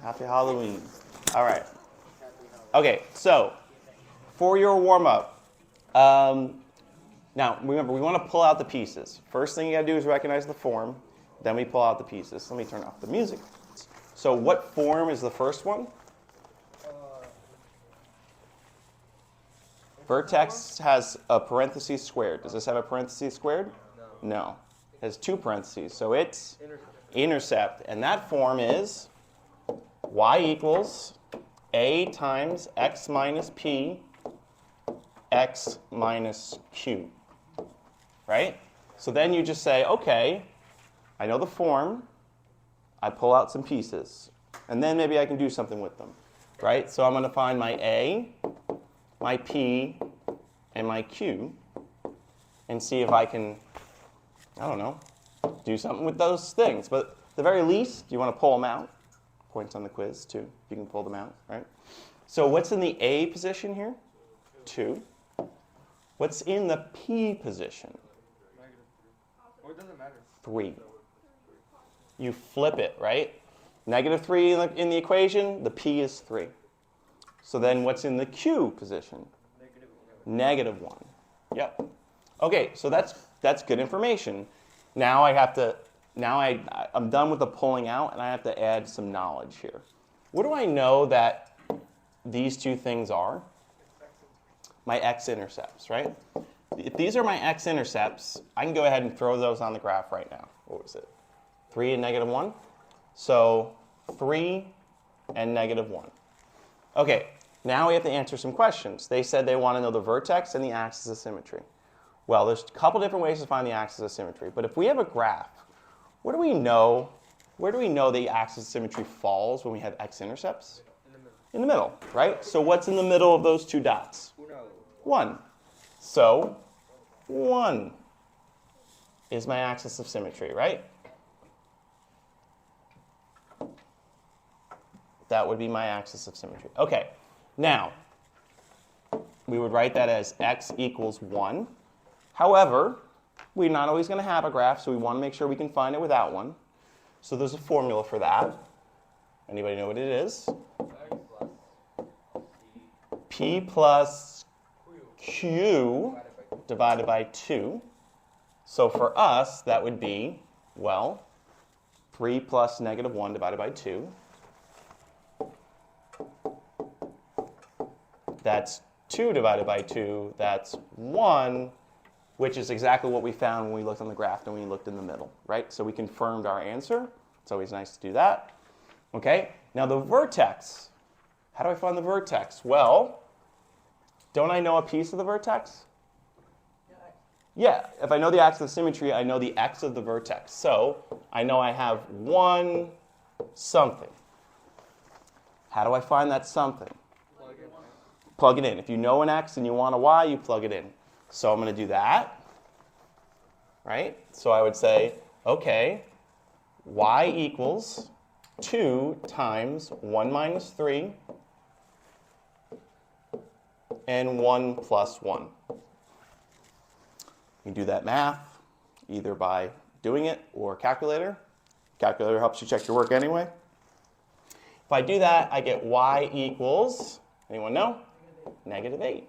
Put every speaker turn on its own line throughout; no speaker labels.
Happy Halloween. All right. Okay, so for your warm-up, now remember, we want to pull out the pieces. First thing you got to do is recognize the form. Then we pull out the pieces. Let me turn off the music. So what form is the first one? Vertex has a parentheses squared. Does this have a parentheses squared? No. It has two parentheses. So it's intercept. And that form is y equals a times x minus p, x minus q. Right? So then you just say, okay, I know the form. I pull out some pieces. And then maybe I can do something with them. Right? So I'm going to find my a, my p, and my q, and see if I can, I don't know, do something with those things. But at the very least, you want to pull them out. Points on the quiz, too. You can pull them out, right? So what's in the A position here? 2. What's in the P position?
Or it doesn't matter.
3. You flip it, right? -3 in the equation, the P is 3. So then what's in the Q position? -1. Yep. Okay, so that's good information. Now I'm done with the pulling out, and I have to add some knowledge here. What do I know that these two things are? My x-intercepts, right? If these are my x-intercepts, I can go ahead and throw those on the graph right now. What was it? 3 and -1? So 3 and -1. Okay, now we have to answer some questions. They said they want to know the vertex and the axis of symmetry. Well, there's a couple different ways to find the axis of symmetry. But if we have a graph, what do we know? Where do we know the axis of symmetry falls when we have x-intercepts?
In the middle.
In the middle, right? So what's in the middle of those two dots? 1. So 1 is my axis of symmetry, right? That would be my axis of symmetry. Okay, now, we would write that as x equals 1. However, we're not always going to have a graph, so we want to make sure we can find it without one. So there's a formula for that. Anybody know what it is? P plus Q divided by 2. So for us, that would be, well, 3 plus -1 divided by 2. That's 2 divided by 2. That's 1, which is exactly what we found when we looked on the graph and when we looked in the middle, right? So we confirmed our answer. It's always nice to do that. Okay, now the vertex. How do I find the vertex? Well, don't I know a piece of the vertex? Yeah, if I know the axis of symmetry, I know the x of the vertex. So I know I have 1 something. How do I find that something? Plug it in. If you know an x and you want a y, you plug it in. So I'm going to do that, right? So I would say, okay, y equals 2 times 1 minus 3 and 1 plus 1. You can do that math either by doing it or calculator. Calculator helps you check your work anyway. If I do that, I get y equals, anyone know? -8.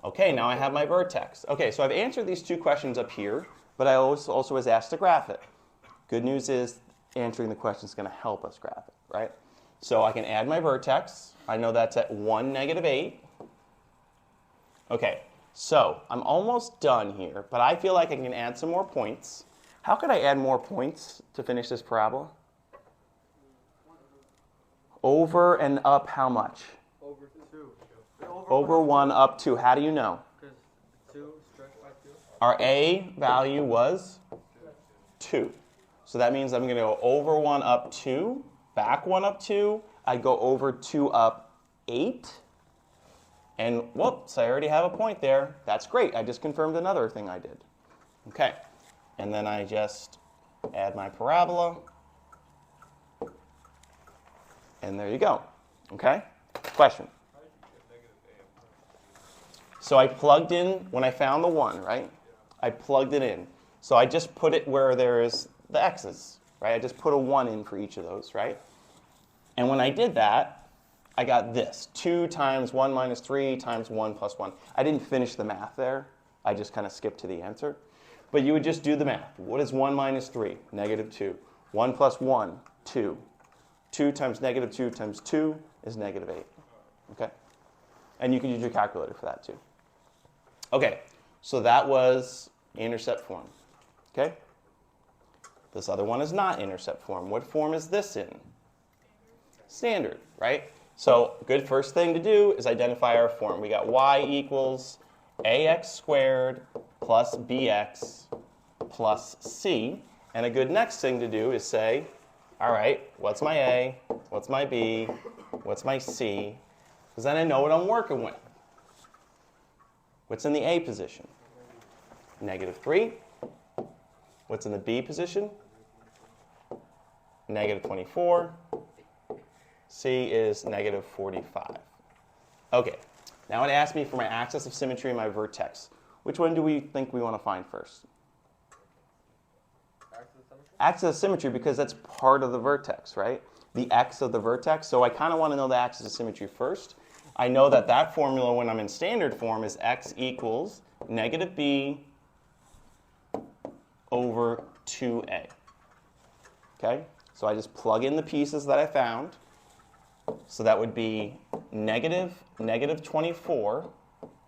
Okay, now I have my vertex. Okay, so I've answered these two questions up here, but I also was asked to graph it. Good news is answering the question is going to help us graph it, right? So I can add my vertex. I know that's at 1, -8. Okay, so I'm almost done here, but I feel like I can add some more points. How could I add more points to finish this parabola? Over and up how much?
Over 2.
Over 1, up 2. How do you know?
Because 2 stretched by 2.
Our A value was 2. So that means I'm going to go over 1 up 2, back 1 up 2. I'd go over 2 up 8. And whoops, I already have a point there. That's great. I just confirmed another thing I did. Okay. And then I just add my parabola. And there you go. Okay? Question? So I plugged in, when I found the 1, right? I plugged it in. So I just put it where there is the x's, right? I just put a 1 in for each of those, right? And when I did that, I got this. 2 times 1 minus 3 times 1 plus 1. I didn't finish the math there. I just kind of skipped to the answer. But you would just do the math. What is 1 minus 3? Negative 2. 1 plus 1, 2. 2 times negative 2 times 2 is negative 8. Okay? And you can use your calculator for that too. Okay, so that was intercept form. Okay? This other one is not intercept form. What form is this in? Standard, right? So good first thing to do is identify our form. We got y equals ax squared plus bx plus c. And a good next thing to do is say, all right, what's my a, what's my b, what's my c? Because then I know what I'm working with. What's in the a position? Negative 3. What's in the b position? Negative 24. C is negative 45. Okay, now it asks me for my axis of symmetry and my vertex. Which one do we think we want to find first?
Axis of symmetry?
Axis of symmetry, because that's part of the vertex, right? The x of the vertex. So I kind of want to know the axis of symmetry first. I know that that formula when I'm in standard form is x equals negative b over 2a. Okay? So I just plug in the pieces that I found. So that would be negative 24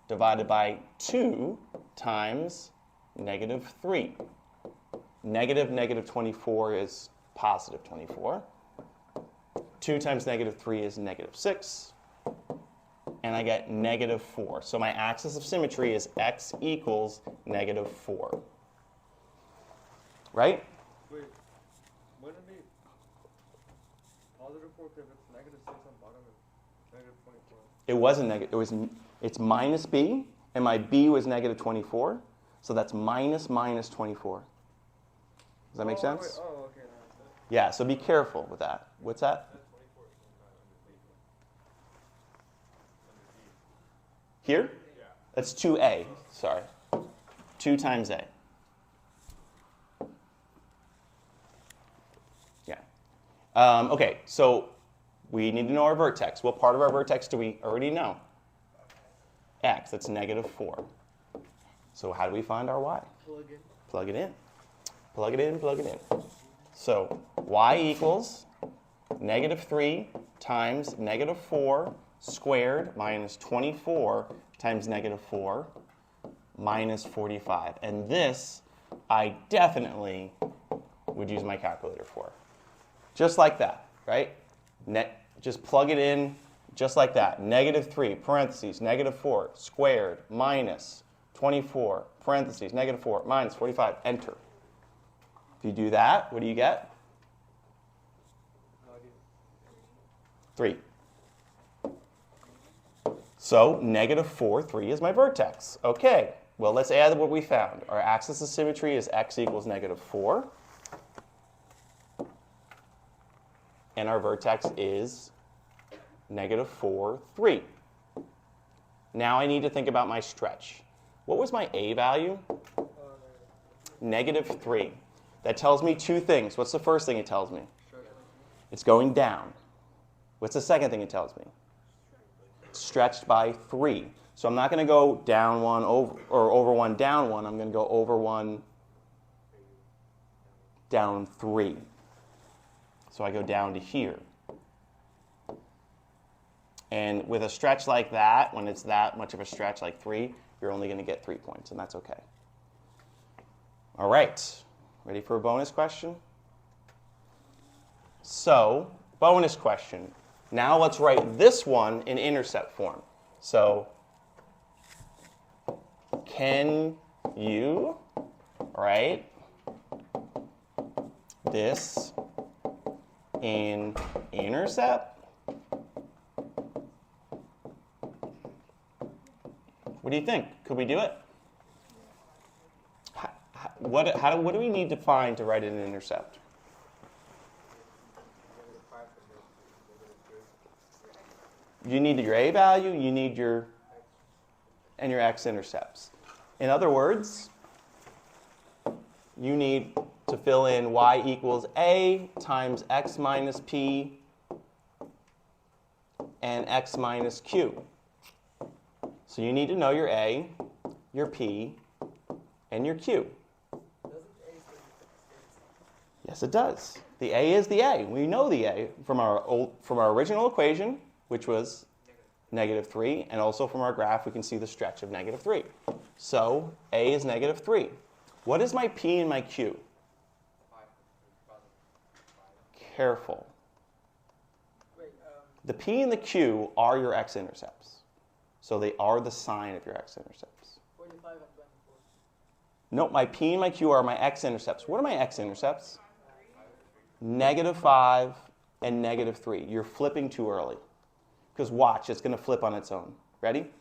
divided by 2 times negative 3. Negative 24 is positive 24. 2 times negative 3 is negative 6. And I get negative 4. So my axis of symmetry is x equals negative 4. Right?
Wait, wouldn't it be positive 4 if it's negative 6 on bottom and negative 24?
It wasn't negative. It's minus b, and my b was negative 24. So that's minus 24. Does that make sense?
Wait, oh, okay.
Yeah, so be careful with that. What's that? Here?
Yeah.
That's 2a. Sorry. 2 times a. Yeah. Okay, so we need to know our vertex. What part of our vertex do we already know? X. That's negative 4. So how do we find our y?
Plug in.
Plug it in. Plug it in, plug it in. So y equals negative 3 times negative 4 squared minus 24 times negative 4 minus 45. And this, I definitely would use my calculator for. Just like that, right? Just plug it in just like that. Negative 3, parentheses, negative 4, squared, minus 24, parentheses, negative 4, minus 45, enter. If you do that, what do you get?
No idea.
3. So negative 4, 3 is my vertex. Okay, well, let's add what we found. Our axis of symmetry is x equals negative 4. And our vertex is negative 4, 3. Now I need to think about my stretch. What was my a value? Negative 3. That tells me two things. What's the first thing it tells me? It's going down. What's the second thing it tells me? Stretched by 3. So I'm not going to go down 1 over, or over 1 down 1. I'm going to go over 1 down 3. So I go down to here. And with a stretch like that, when it's that much of a stretch like 3, you're only going to get 3 points, and that's okay. All right. Ready for a bonus question? So, bonus question. Now let's write this one in intercept form. So, can you write this in intercept? What do you think? Could we do it? What do we need to find to write it in intercept? You need your a value, you need your x-intercepts. In other words, you need to fill in y equals a times x minus p and x minus q. So you need to know your a, your p, and your q. Yes, it does. The a is the a. We know the a from our original equation, which was -3, and also from our graph we can see the stretch of -3. So a is -3. What is my p and my q? Careful. The p and the q are your x-intercepts. So they are the sign of your x-intercepts.
45 and 24.
No, my p and my q are my x-intercepts. What are my x-intercepts? -5 and -3. You're flipping too early. Because watch, it's going to flip on its own. Ready?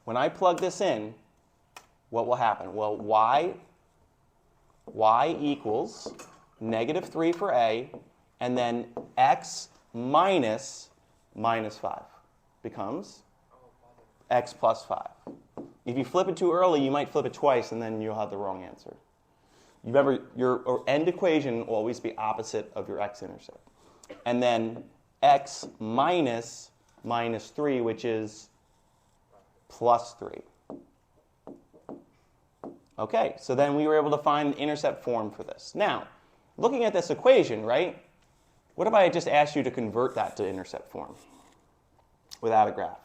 When I plug this in, what will happen? Well, y equals -3 for a, and then x minus -5 becomes x plus 5. If you flip it too early, you might flip it twice, and then you'll have the wrong answer. You remember, your end equation will always be opposite of your x-intercept. And then x minus -3, which is +3. Okay, so then we were able to find an intercept form for this. Now, looking at this equation, right? What if I just asked you to convert that to intercept form without a graph?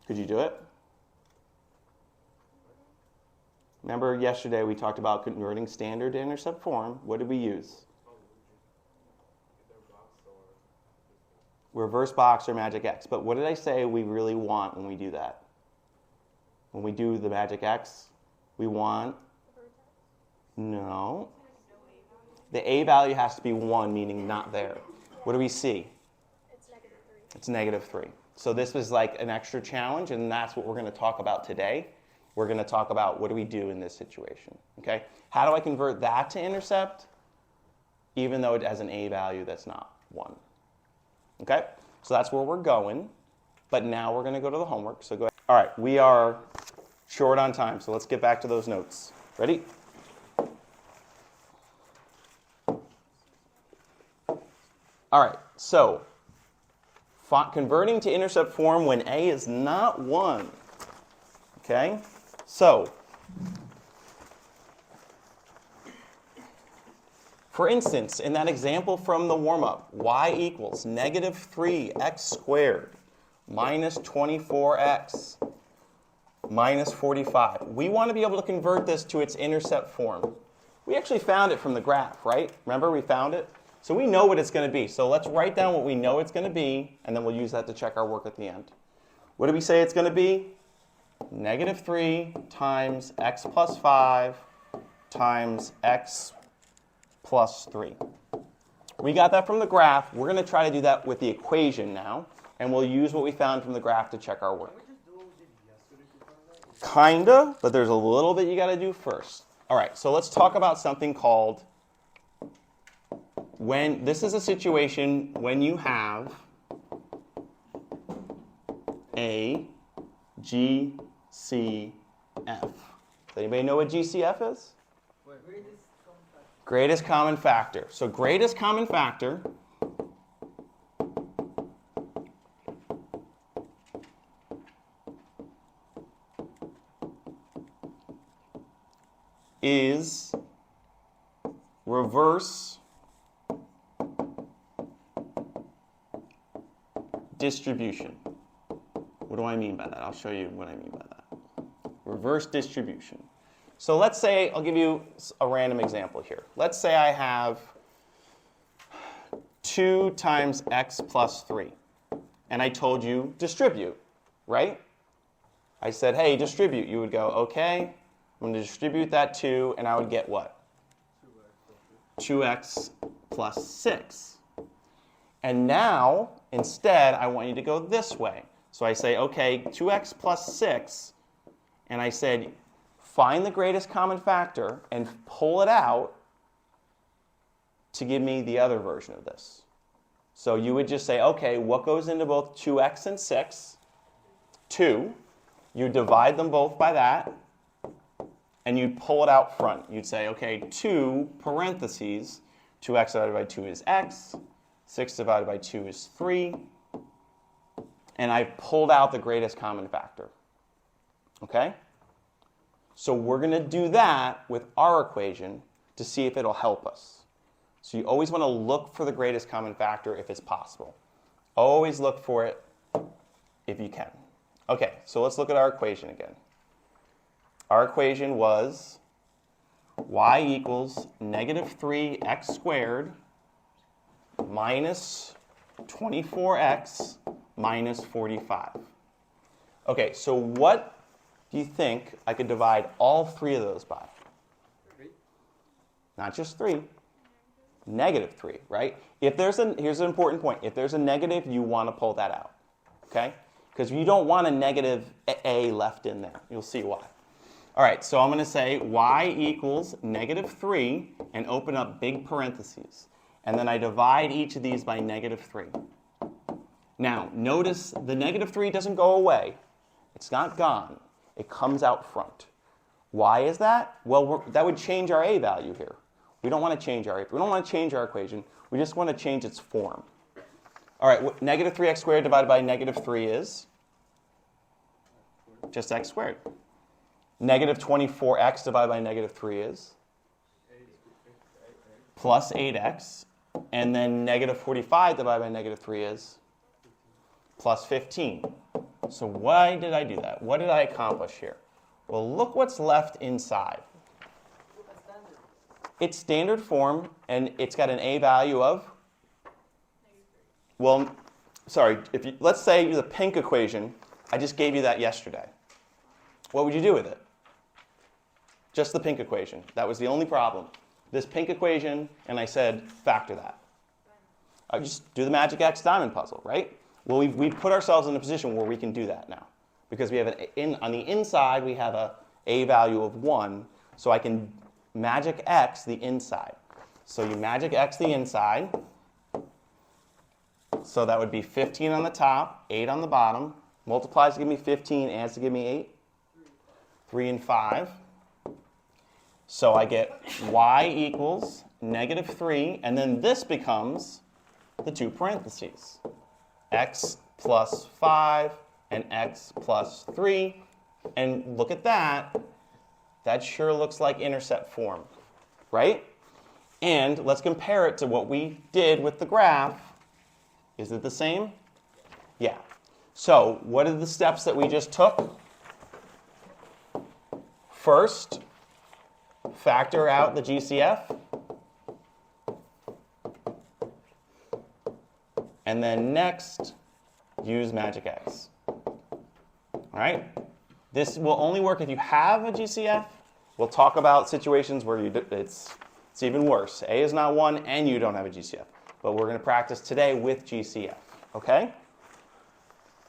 Could you do it? Remember yesterday we talked about converting standard to intercept form. What did we use? Reverse box or magic X. But what did I say we really want when we do that? When we do the magic X, we want... No. The a value has to be 1, meaning not there. What do we see? It's -3. So this was like an extra challenge, and that's what we're going to talk about today. We're going to talk about what do we do in this situation. Okay? How do I convert that to intercept, even though it has an a value that's not 1? Okay? So that's where we're going. But now we're going to go to the homework. So go ahead. All right, we are short on time, so let's get back to those notes. Ready? All right, so converting to intercept form when a is not 1. Okay? So, for instance, in that example from the warm-up, y equals -3x squared minus 24x minus 45. We want to be able to convert this to its intercept form. We actually found it from the graph, right? Remember we found it? So we know what it's going to be. So let's write down what we know it's going to be, and then we'll use that to check our work at the end. What do we say it's going to be? -3 times x plus 5 times x plus 3. We got that from the graph. We're going to try to do that with the equation now, and we'll use what we found from the graph to check our work. Kinda, but there's a little bit you got to do first. All right, so let's talk about something called when this is a situation when you have a GCF. Does anybody know what GCF is? Greatest common factor. So greatest common factor is reverse distribution. What do I mean by that? I'll show you what I mean by that. Reverse distribution. So let's say, I'll give you a random example here. Let's say I have 2 times x plus 3. And I told you distribute, right? I said, hey, distribute. You would go, okay, I'm going to distribute that 2, and I would get what? 2x plus 6. And now, instead, I want you to go this way. So I say, okay, 2x plus 6, and I said, find the greatest common factor and pull it out to give me the other version of this. So you would just say, okay, what goes into both 2x and 6? 2. You divide them both by that, and you'd pull it out front. You'd say, okay, 2 parentheses, 2x divided by 2 is x, 6 divided by 2 is 3, and I pulled out the greatest common factor. Okay? So we're going to do that with our equation to see if it'll help us. So you always want to look for the greatest common factor if it's possible. Always look for it if you can. Okay, so let's look at our equation again. Our equation was y equals negative 3x squared minus 24x minus 45. Okay, so what do you think I could divide all three of those by?
3.
Not just 3. Negative 3, right? Here's an important point. If there's a negative, you want to pull that out. Okay? Because you don't want a negative a left in there. You'll see why. All right, so I'm going to say y equals negative 3 and open up big parentheses. And then I divide each of these by negative 3. Now, notice the negative 3 doesn't go away. It's not gone. It comes out front. Why is that? Well, that would change our a value here. We don't want to change our equation. We just want to change its form. All right, negative 3x squared divided by negative 3 is just x squared. Negative 24x divided by negative 3 is plus 8x. And then negative 45 divided by negative 3 is plus 15. So why did I do that? What did I accomplish here? Well, look what's left inside. It's standard form, and it's got an a value of, well, sorry, let's say the pink equation, I just gave you that yesterday. What would you do with it? Just the pink equation. That was the only problem. This pink equation, and I said, factor that. I just do the magic X diamond puzzle, right? Well, we've put ourselves in a position where we can do that now. Because we have on the inside, we have a value of 1, so I can magic X the inside. So you magic X the inside. So that would be 15 on the top, 8 on the bottom. Multiplies to give me 15, adds to give me 8. 3 and 5. So I get y equals negative 3, and then this becomes the two parentheses. X plus 5 and x plus 3. And look at that. That sure looks like intercept form, right? And let's compare it to what we did with the graph. Is it the same? Yeah. So what are the steps that we just took? First, factor out the GCF. And then next, use magic X. All right? This will only work if you have a GCF. We'll talk about situations where it's even worse. A is not 1 and you don't have a GCF. But we're going to practice today with GCF. Okay?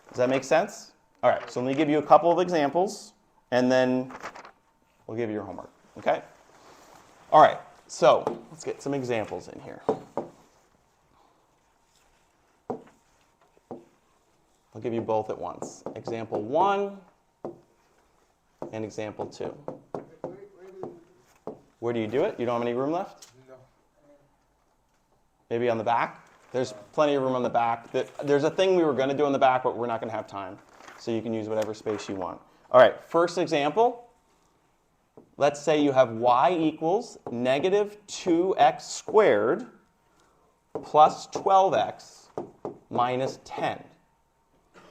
Does that make sense? All right, so let me give you a couple of examples, and then we'll give you your homework. Okay? All right, so let's get some examples in here. I'll give you both at once. Example 1 and example 2. Where do you do it? You don't have any room left?
No.
Maybe on the back? There's plenty of room on the back. There's a thing we were going to do on the back, but we're not going to have time. So you can use whatever space you want. All right, first example. Let's say you have y equals negative 2x squared plus 12x minus 10.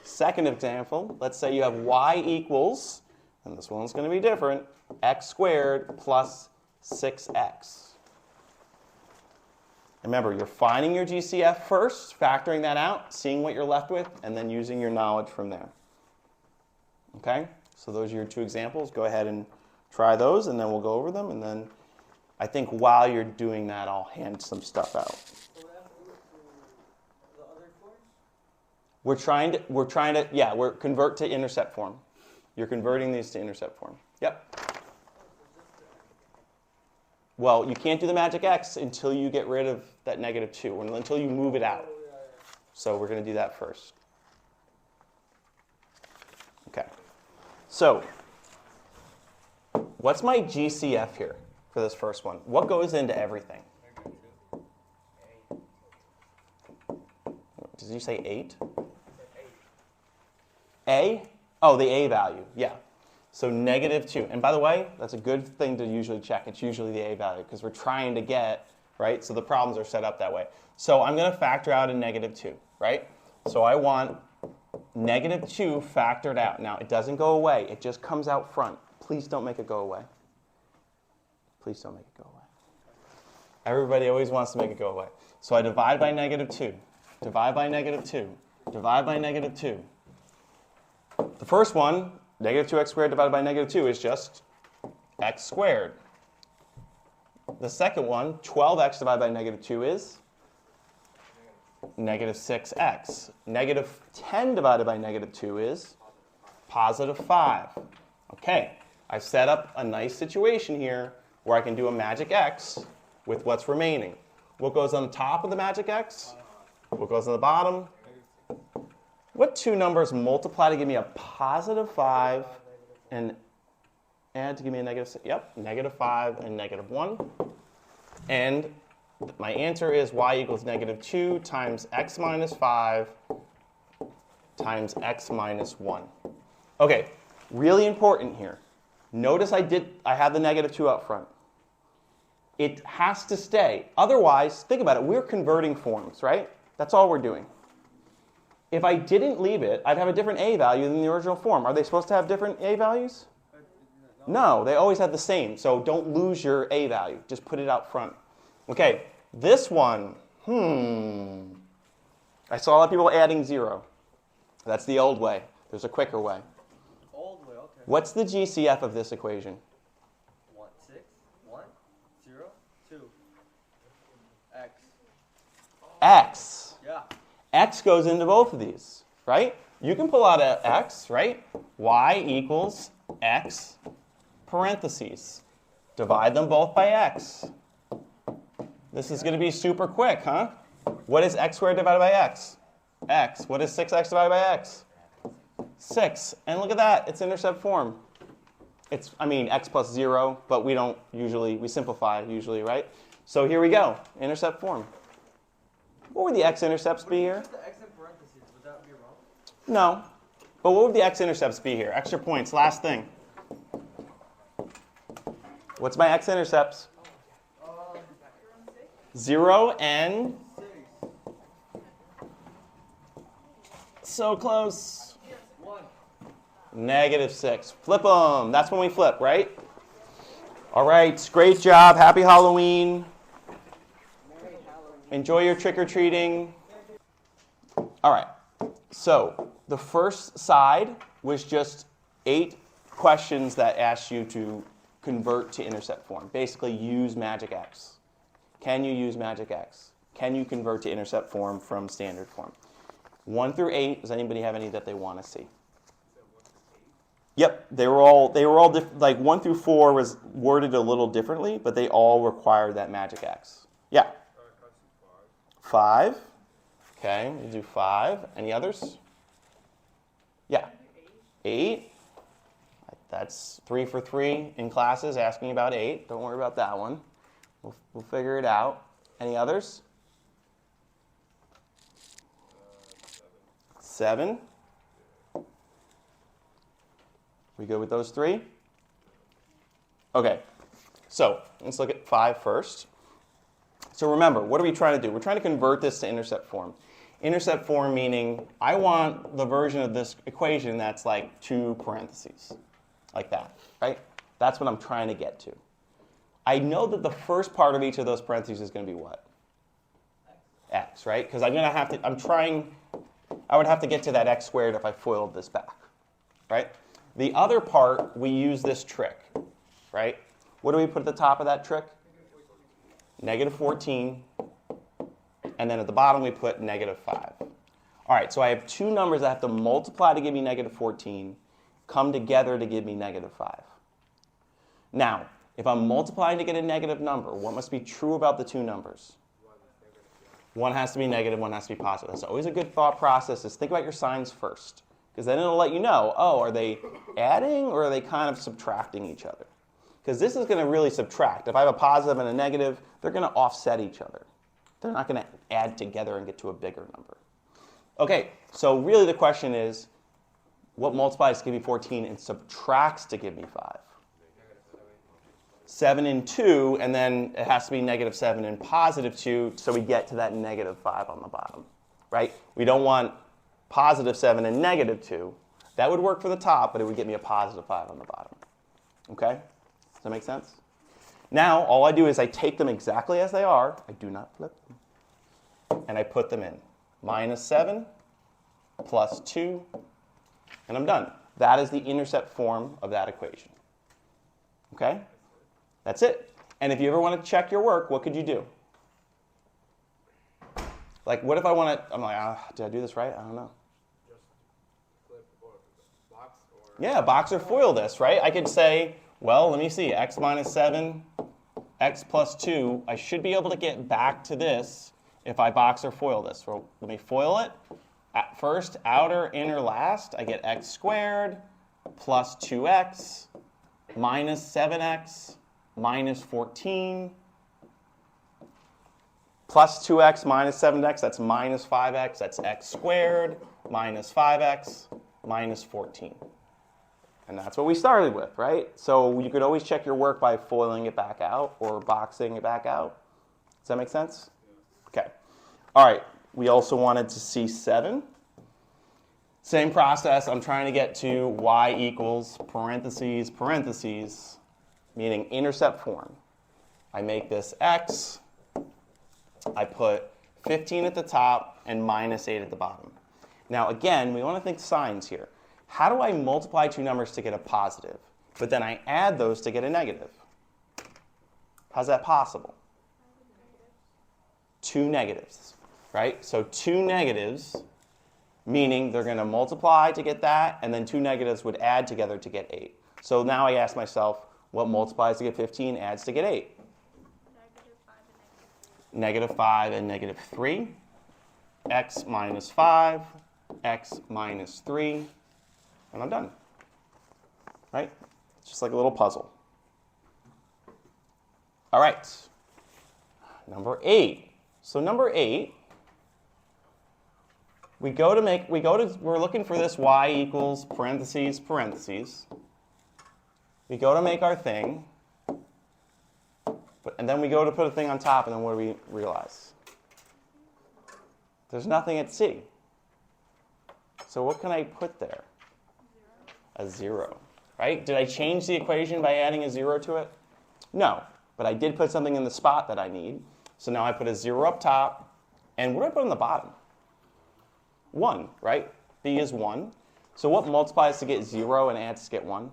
Second example, let's say you have y equals, and this one's going to be different, x squared plus 6x. Remember, you're finding your GCF first, factoring that out, seeing what you're left with, and then using your knowledge from there. Okay? So those are your two examples. Go ahead and try those, and then we'll go over them. And then I think while you're doing that, I'll hand some stuff out. We're convert to intercept form. You're converting these to intercept form. Yep. Well, you can't do the magic X until you get rid of that negative 2, until you move it out. So we're going to do that first. Okay. So what's my GCF here for this first one? What goes into everything? Did you say 8? A? Oh, the A value, yeah. So negative 2. And by the way, that's a good thing to usually check. It's usually the A value because we're trying to get, right? So the problems are set up that way. So I'm going to factor out a negative 2, right? So I want negative 2 factored out. Now, it doesn't go away. It just comes out front. Please don't make it go away. Please don't make it go away. Everybody always wants to make it go away. So I divide by negative 2. Divide by negative 2. Divide by negative 2. The first one, negative 2x squared divided by negative 2 is just x squared. The second one, 12x divided by negative 2 is negative 6x. Negative 10 divided by negative 2 is positive 5. Okay, I've set up a nice situation here where I can do a magic x with what's remaining. What goes on the top of the magic x? What goes on the bottom? What two numbers multiply to give me a positive 5 and add to give me a negative 6? Yep, negative 5 and negative 1. And my answer is y equals negative 2 times x minus 5 times x minus 1. Okay, really important here. Notice I had the negative 2 up front. It has to stay. Otherwise, think about it. We're converting forms, right? That's all we're doing. If I didn't leave it, I'd have a different a value than the original form. Are they supposed to have different a values? No, they always have the same. So don't lose your a value. Just put it out front. Okay, this one, I saw a lot of people adding 0. That's the old way. There's a quicker way.
Old way, okay.
What's the GCF of this equation?
1, 6, 1, 0, 2. X.
X.
Yeah.
X goes into both of these, right? You can pull out an x, right? Y equals x parentheses. Divide them both by x. This is going to be super quick, huh? What is x squared divided by x? X. What is 6x divided by x? 6. And look at that. It's intercept form. It's, x plus 0, but we simplify usually, right? So here we go. Intercept form. What would the x-intercepts be here?
Just the x in parentheses, would that be wrong?
No. But what would the x-intercepts be here? Extra points. Last thing. What's my x-intercepts? 0 and... So close.
1.
Negative 6. Flip them. That's when we flip, right? All right. Great job. Happy Halloween. Enjoy your trick-or-treating. All right. So the first side was just 8 questions that asked you to convert to intercept form. Basically, use magic x. Can you use magic x? Can you convert to intercept form from standard form? 1 through 8. Does anybody have any that they want to see? Yep, they were all like 1 through 4 was worded a little differently, but they all required that magic x. Yeah. 5. Okay, we'll do 5. Any others? Yeah. 8. That's 3 for 3 in classes asking about 8. Don't worry about that one. We'll figure it out. Any others? 7. We good with those 3? Okay. So let's look at 5 first. So remember, what are we trying to do? We're trying to convert this to intercept form. Intercept form meaning I want the version of this equation that's like 2 parentheses. Like that, right? That's what I'm trying to get to. I know that the first part of each of those parentheses is going to be what? X, right? Because I would have to get to that x squared if I FOILed this back, right? The other part, we use this trick, right? What do we put at the top of that trick? Negative 14. And then at the bottom, we put negative 5. All right, so I have 2 numbers that have to multiply to give me negative 14, come together to give me negative 5. Now, if I'm multiplying to get a negative number, what must be true about the 2 numbers? One has to be negative, one has to be positive. That's always a good thought process, is think about your signs first. Because then it'll let you know, oh, are they adding or are they kind of subtracting each other? Because this is going to really subtract. If I have a positive and a negative, they're going to offset each other. They're not going to add together and get to a bigger number. Okay, so really the question is, What multiplies to give me 14 and subtracts to give me 5? 7 and 2, and then it has to be negative 7 and positive 2, so we get to that negative 5 on the bottom, right? We don't want positive 7 and negative 2. That would work for the top, but it would get me a positive 5 on the bottom. Okay? Does that make sense? Now, all I do is I take them exactly as they are. I do not flip them. And I put them in. Minus 7 plus 2, and I'm done. That is the intercept form of that equation. Okay? That's it. And if you ever want to check your work, what could you do? Like, what if I want to, I'm like, did I do this right? I don't know.
Just flip or box or...
Yeah, box or foil this, right? I could say, well, let me see, x minus 7, x plus 2. I should be able to get back to this if I box or foil this. So let me foil it. At first, outer, inner, last, I get x squared plus 2x minus 7x minus 14 plus 2x minus 7x, that's minus 5x, that's x squared minus 5x minus 14. And that's what we started with, right? So you could always check your work by foiling it back out or boxing it back out. Does that make sense? Okay. All right. We also wanted to see 7. Same process. I'm trying to get to y equals parentheses, parentheses, meaning intercept form. I make this x. I put 15 at the top and minus 8 at the bottom. Now, again, we want to think signs here. How do I multiply two numbers to get a positive, but then I add those to get a negative? How's that possible? Two negatives, right? So two negatives, meaning they're going to multiply to get that, and then two negatives would add together to get 8. So now I ask myself, what multiplies to get 15, adds to get 8? Negative 5 and negative 3. X minus 5, x minus 3, and I'm done. Right? It's just like a little puzzle. All right. Number 8. So number 8, we're looking for this y equals parentheses, parentheses. We go to make our thing, and then we go to put a thing on top, and then what do we realize? There's nothing at C. So what can I put there? A 0, right? Did I change the equation by adding a 0 to it? No, but I did put something in the spot that I need. So now I put a 0 up top, and what do I put on the bottom? 1, right? B is 1. So what multiplies to get 0 and adds to get 1?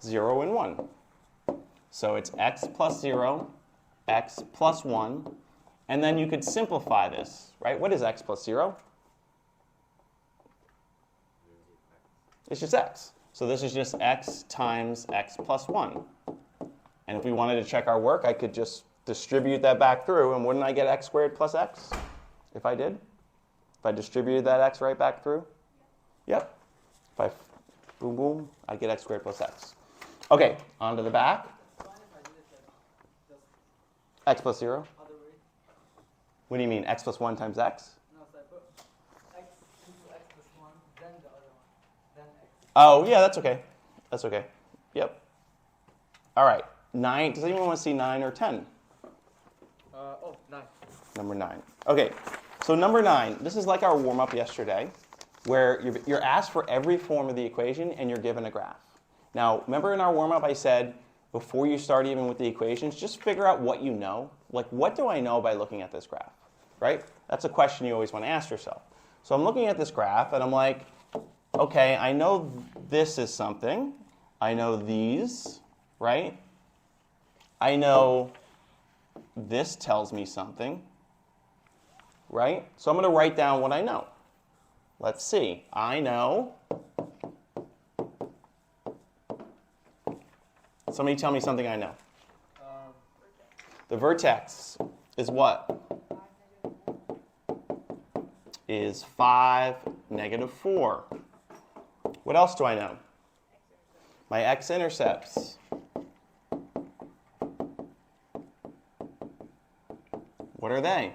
0 and 1. So it's x plus 0, x plus 1, and then you could simplify this, right? What is x plus 0? It's just x. So this is just x times x plus 1. And if we wanted to check our work, I could just distribute that back through, and wouldn't I get x squared plus x if I did? If I distributed that x right back through? Yep. If I boom, boom, I get x squared plus x. Okay, on to the back. X plus 0? What do you mean, x plus 1 times x?
No, so I put x into x plus 1, then the other one, then x.
Oh, yeah, that's okay. That's okay. Yep. All right, 9. Does anyone want to see 9 or 10?
9.
Number 9. Okay, so number 9, this is like our warm-up yesterday, where you're asked for every form of the equation and you're given a graph. Now, remember in our warm-up I said, before you start even with the equations, just figure out what you know. Like, what do I know by looking at this graph, right? That's a question you always want to ask yourself. So I'm looking at this graph, and I'm like, okay, I know this is something. I know these, right? I know this tells me something, right? So I'm going to write down what I know. Let's see. I know. Somebody tell me something I know. The vertex is what? Is 5, negative 4. What else do I know? My x-intercepts. What are they?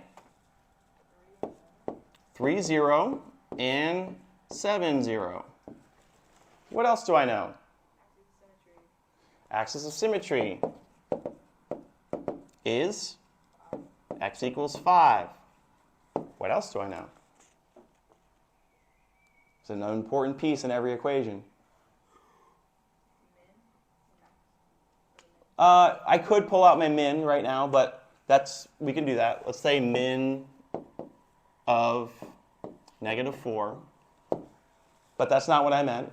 3, 0, and 7, 0. What else do I know?
Axis of symmetry.
Axis of symmetry is x equals 5. What else do I know? It's an important piece in every equation. I could pull out my min right now, but we can do that. Let's say min of -4. But that's not what I meant.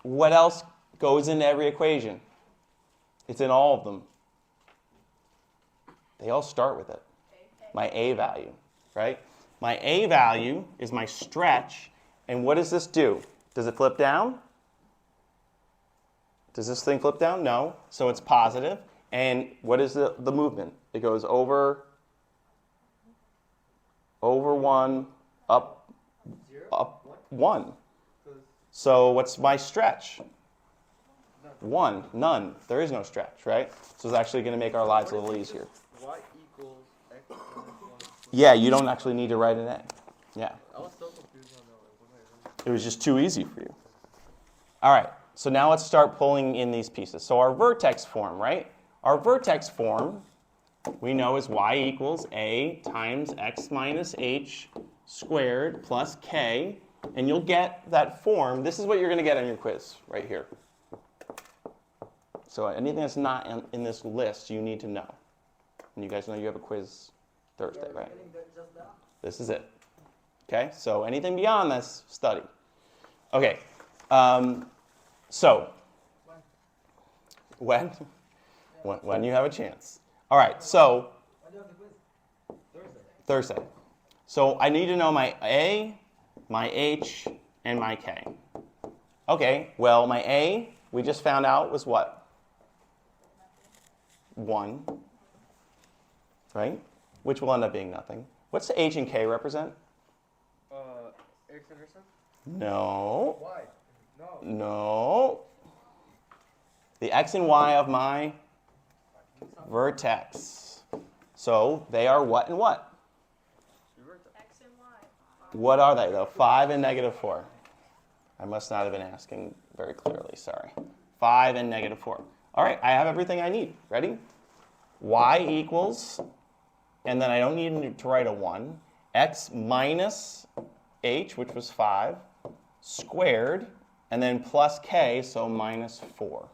What else goes into every equation? It's in all of them. They all start with it. My a value, right? My a value is my stretch. And what does this do? Does it flip down? Does this thing flip down? No. So it's positive. And what is the movement? It goes over 1, up 1. So what's my stretch? 1. None. There is no stretch, right? So it's actually going to make our lives a little easier.
Y equals x minus 1.
Yeah, you don't actually need to write an A. Yeah.
I was so confused on that.
It was just too easy for you. All right, so now let's start pulling in these pieces. So our vertex form, right? Our vertex form, we know is y equals a times x minus h squared plus k. And you'll get that form. This is what you're going to get on your quiz right here. So anything that's not in this list, you need to know. And you guys know you have a quiz Thursday, right? This is it. Okay, so anything beyond this, study. Okay, so when you have a chance. All right, so Thursday. So I need to know my A, my H, and my K. Okay, well, my A, we just found out was what? 1, right? Which will end up being nothing. What's the H and K represent?
X-intercept?
No.
Y. No.
No. The X and Y of my vertex. So they are what and what?
X and Y.
What are they, though? 5 and -4. I must not have been asking very clearly, sorry. 5 and -4. All right, I have everything I need. Ready? Y equals, and then I don't need to write a 1, x minus h, which was 5, squared, and then plus k, so minus 4.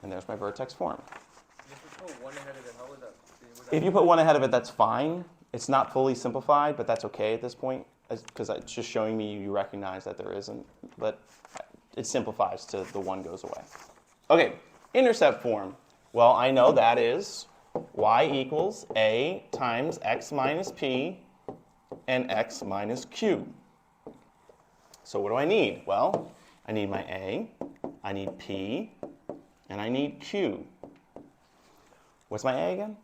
And there's my vertex form.
If you put 1 ahead of it, how would that be?
If you put 1 ahead of it, that's fine. It's not fully simplified, but that's okay at this point, because it's just showing me you recognize that there isn't. But it simplifies to the 1 goes away. Okay, intercept form. Well, I know that is y equals a times x minus p and x minus q. So what do I need? Well, I need my a, I need p, and I need q. What's my a again?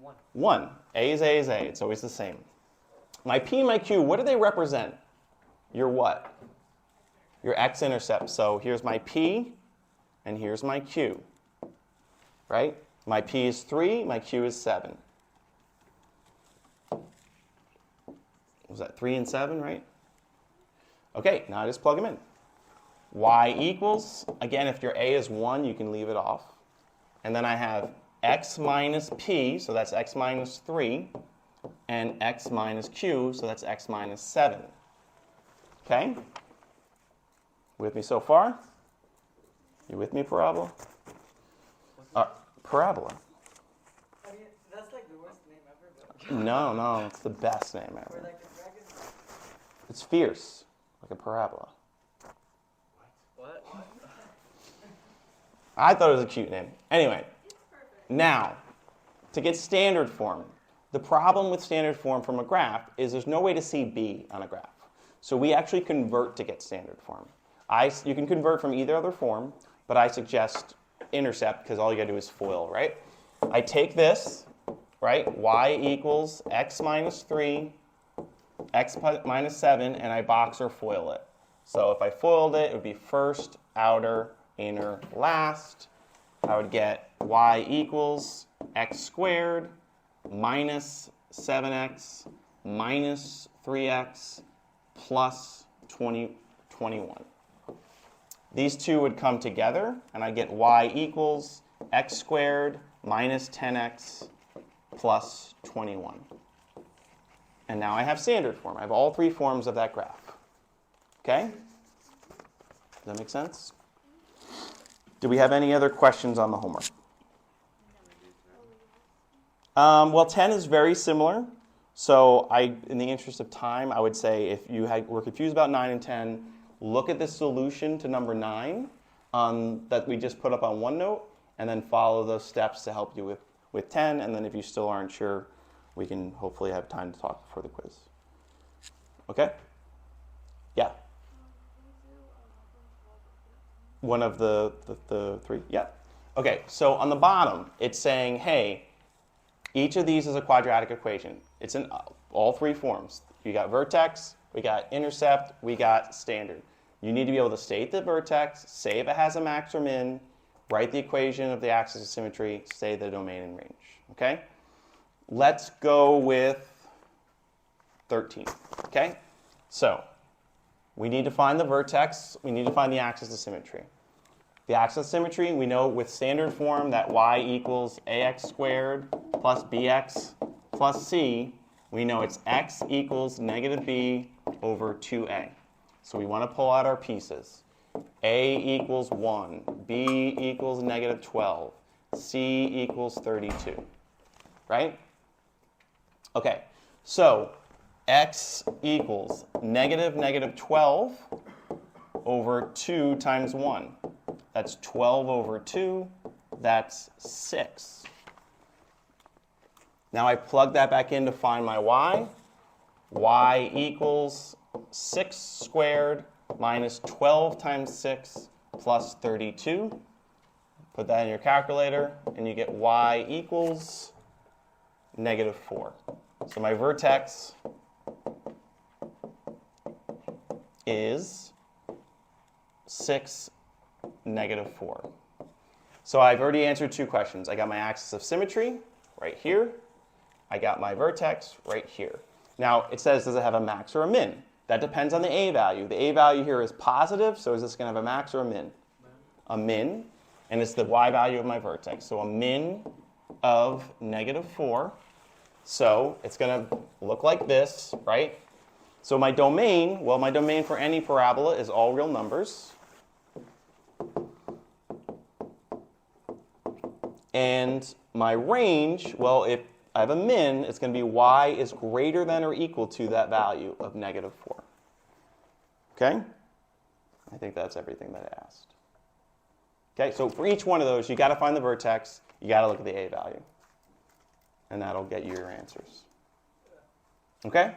1.
1. A is A is A. It's always the same. My P and my Q, what do they represent? Your what? Your x-intercept. So here's my P, and here's my Q. Right? My P is 3, my Q is 7. Was that 3 and 7, right? Okay, now I just plug them in. Y equals, again, if your A is 1, you can leave it off. And then I have x minus p, so that's x minus 3, and x minus q, so that's x minus 7. Okay? With me so far? You with me, parabola? Parabola.
I mean, that's like the worst name ever.
No, it's the best name
Or
ever.
like a dragon.
It's fierce, like a parabola.
What?
I thought it was a cute name. Anyway, now, to get standard form, the problem with standard form from a graph is there's no way to see B on a graph. So we actually convert to get standard form. You can convert from either other form, but I suggest intercept because all you gotta do is FOIL, right? I take this, right, y equals x minus 3, x minus 7, and I box or FOIL it. So if I FOILed it, it would be first, outer, inner, last. I would get y equals x squared minus 7x minus 3x plus 20 21. These two would come together, and I get y equals x squared minus 10x plus 21. And now I have standard form. I have all three forms of that graph. Okay? Does that make sense? Do we have any other questions on the homework? Well, 10 is very similar. So in the interest of time, I would say if you were confused about 9 and 10, look at the solution to number 9 that we just put up on OneNote, and then follow those steps to help you with 10. And then if you still aren't sure, we can hopefully have time to talk before the quiz. Okay? Yeah? One of the three? Yeah. Okay, so on the bottom, it's saying, hey, each of these is a quadratic equation. It's in all three forms. We got vertex, we got intercept, we got standard. You need to be able to state the vertex, say if it has a max or min, write the equation of the axis of symmetry, say the domain and range. Okay? Let's go with 13. Okay? So, we need to find the vertex, we need to find the axis of symmetry. The axis of symmetry, we know with standard form that y equals ax squared plus bx plus c. We know it's x equals negative b over 2a. So we want to pull out our pieces. A equals 1, b equals negative 12, c equals 32. Right? Okay, so x equals negative 12 over 2 times 1. That's 12 over 2. That's 6. Now I plug that back in to find my y. Y equals 6 squared minus 12 times 6 plus 32. Put that in your calculator, and you get y equals negative 4. So my vertex is 6, negative 4. So I've already answered two questions. I got my axis of symmetry right here. I got my vertex right here. Now it says, does it have a max or a min? That depends on the a value. The a value here is positive, so is this going to have a max or a min? A min, and it's the y value of my vertex. So a min of negative 4. So it's going to look like this, right? So my domain, well, my domain for any parabola is all real numbers. And my range, well, if I have a min, it's going to be y is greater than or equal to that value of negative 4. Okay? I think that's everything that I asked. Okay, so for each one of those, you got to find the vertex, you got to look at the a value. And that'll get you your answers. Okay?